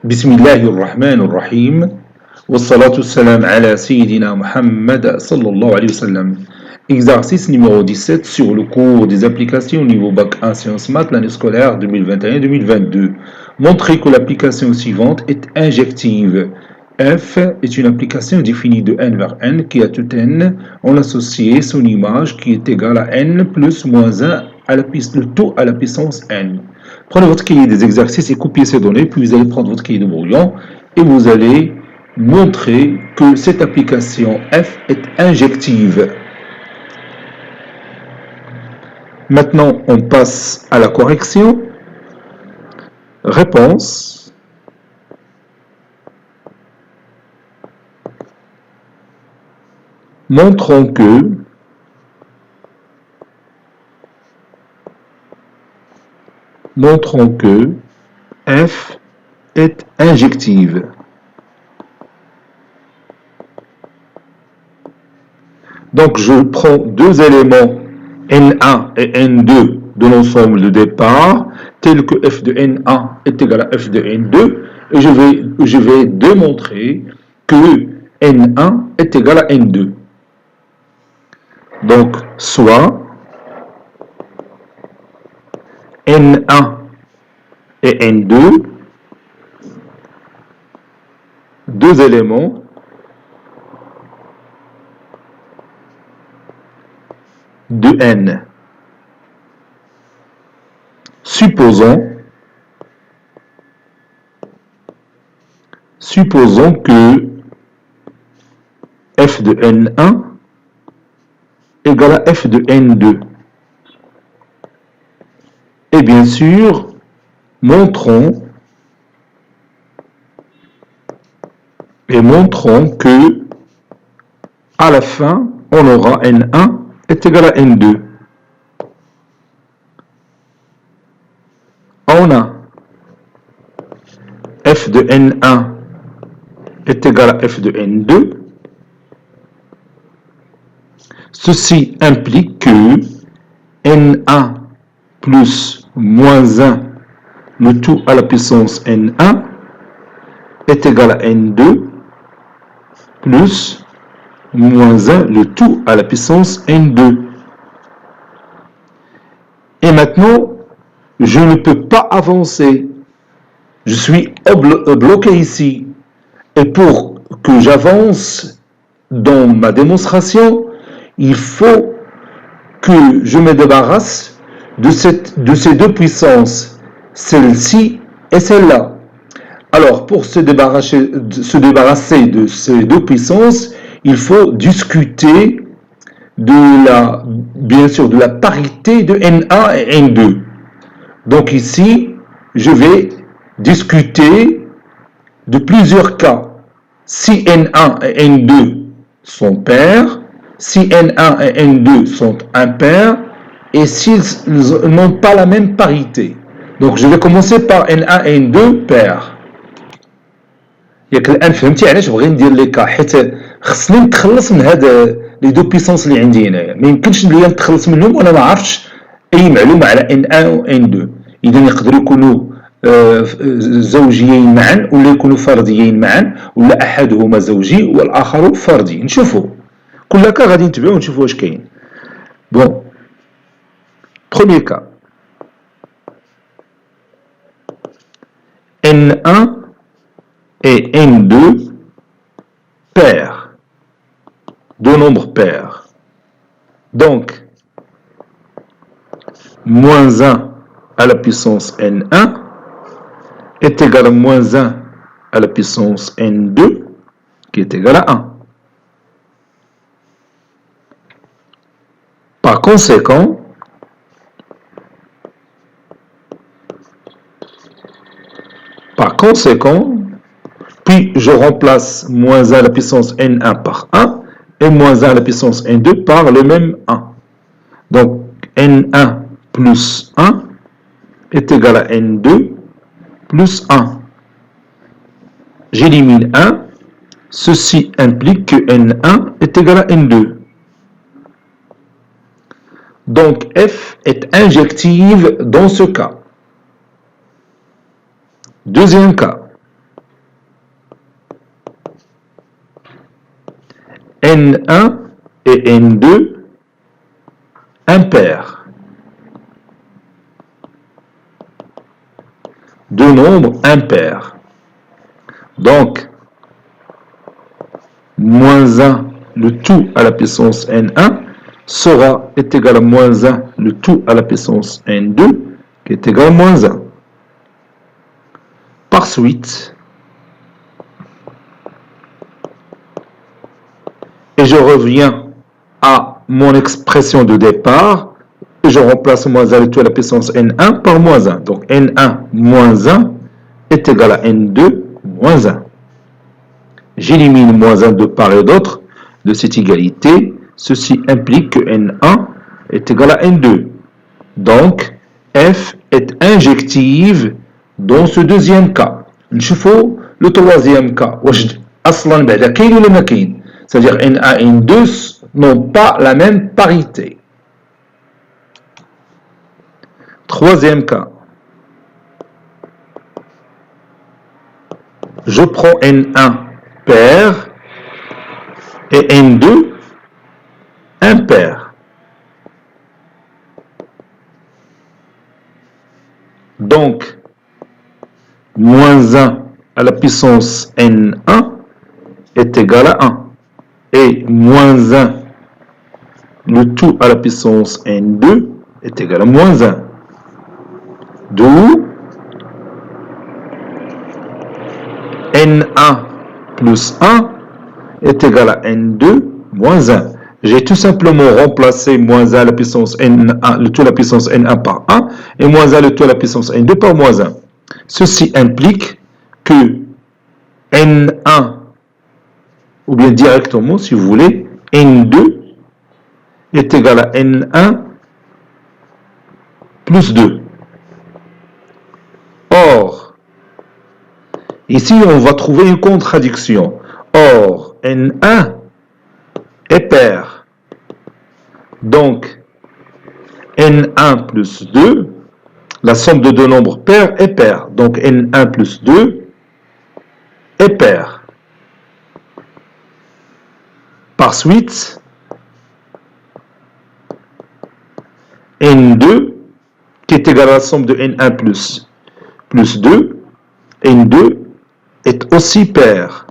بسم الله الرحمن الرحيم والصلاة والسلام على سيدنا Muhammad sallallahu alayhi wa sallam. Exercice numéro 17 sur le cours des applications au niveau bac 1 sciences maths l'année scolaire 2021-2022. Montrez que l'application suivante est injective. F est une application définie de n vers n qui a tout n. On associe son image qui est égale à n plus moins 1 à le tout à la puissance n. Prenez votre cahier des exercices et copiez ces données, puis vous allez prendre votre cahier de brouillon et vous allez montrer que cette application F est injective. Maintenant, on passe à la correction. Réponse. Montrons que F est injective. Donc, je prends deux éléments N1 et N2 de l'ensemble de départ, tel que f de N1 est égal à f de N2, et je vais démontrer que N1 est égal à N2. Donc, soit N1 et N2, deux éléments de n. Supposons que f de n1 égale à f de n2. Et bien sûr, montrons que à la fin, on aura n1 est égal à n2. On a f de n1 est égal à f de n2. Ceci implique que n1 plus moins 1, le tout à la puissance n1, est égal à n2 plus moins 1, le tout à la puissance n2. Et maintenant, je ne peux pas avancer. Je suis bloqué ici. Et pour que j'avance dans ma démonstration, il faut que je me débarrasse de ces deux puissances, celle-ci et celle-là. Alors, pour se débarrasser de ces deux puissances, il faut discuter bien sûr, de la parité de N1 et N2. Donc ici, je vais discuter de plusieurs cas. Si N1 et N2 sont pairs, si N1 et N2 sont impairs, et s'ils n'ont pas la même parité. Donc je vais commencer par N1 et N2 pairs. ياك الان فهمتي علاش بغي ندير لي كا حيت خصني نتخلص من هاد لي دو بيسونس اللي عندي هنايا ما يمكنش ليا نتخلص منهم وانا ما عرفتش اي معلومه على ان 1 و ان 2 اذا يقدروا يكونوا زوجيين معا ولا يكونوا فرديين معا ولا احدهما زوجي والاخر فردي نشوفوا كل كا غادي نتبعوا ونشوفوا واش كاين بون premier cas N1 et N2 pairs, deux nombres pairs. Donc, moins 1 à la puissance N1 est égal à moins 1 à la puissance N2 qui est égal à 1. Par conséquent, puis je remplace moins 1 à la puissance N1 par 1 et moins 1 à la puissance N2 par le même 1. Donc N1 plus 1 est égal à N2 plus 1. J'élimine 1. Ceci implique que N1 est égal à N2. Donc F est injective dans ce cas. Deuxième cas. N1 et N2 impairs. Deux nombres impairs. Donc, moins 1, le tout à la puissance N1, est égal à moins 1, le tout à la puissance N2, qui est égal à moins 1. Par suite, et je reviens à mon expression de départ, et je remplace moins 1 le tout à la puissance N1 par moins 1. Donc N1 moins 1 est égal à N2 moins 1. J'élimine moins 1 de part et d'autre de cette égalité. Ceci implique que N1 est égal à N2. Donc, F est injective dans ce deuxième cas. نشوفوا le troisième cas. واش اصلا بعدا كاين ولا ما كاين. C'est-à-dire N1 et N2 n'ont pas la même parité. Troisième cas. Je prends N1 pair et N2 impair. Donc, moins 1 à la puissance N1 est égal à 1. Et moins 1, le tout à la puissance N2 est égal à moins 1. D'où N1 plus 1 est égal à N2 moins 1. J'ai tout simplement remplacé moins 1 à la puissance N1, le tout à la puissance N1 par 1, et moins 1 le tout à la puissance N2 par moins 1. Ceci implique que N1, ou bien directement, si vous voulez, N2 est égal à N1 plus 2. Or, ici, on va trouver une contradiction. Or, N1 est pair. Donc, N1 plus 2, la somme de deux nombres pairs est pair. Donc, N1 plus 2 est pair. Par suite, N2, qui est égal à la somme de N1 plus 2, N2 est aussi pair.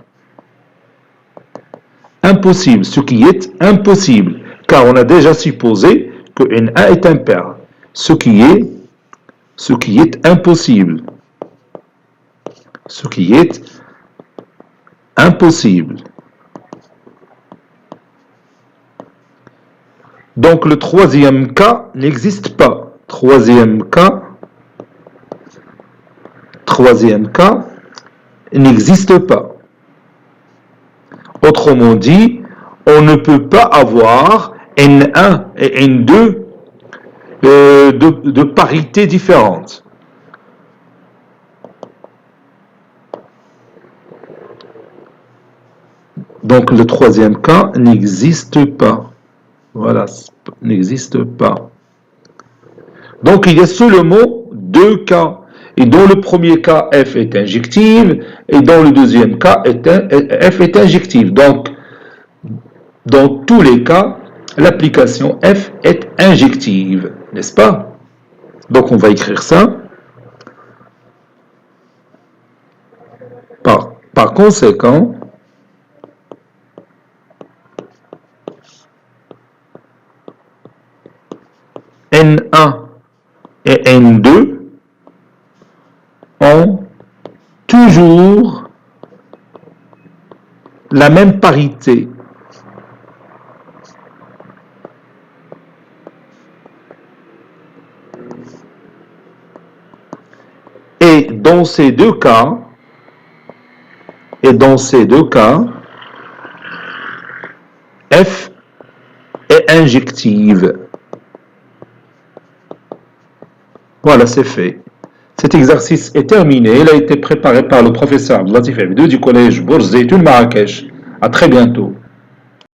Impossible, ce qui est impossible, car on a déjà supposé que N1 est impair, ce qui est impossible. Ce qui est impossible. Donc le troisième cas n'existe pas. Troisième cas n'existe pas. Autrement dit, on ne peut pas avoir N1 et N2 de parité différente. Donc le troisième cas n'existe pas. Voilà, n'existe pas. Donc il y a seulement deux cas. Et dans le premier cas, F est injective, et dans le deuxième cas, F est injective. Donc, dans tous les cas, l'application F est injective, n'est-ce pas? Donc on va écrire ça. Par conséquent, N1 et N2 ont toujours la même parité. Et dans ces deux cas, F est injective. Voilà, c'est fait. Cet exercice est terminé. Il a été préparé par le professeur Abdelatif Abdou du collège Bourz Zeytoun Marrakech. À très bientôt.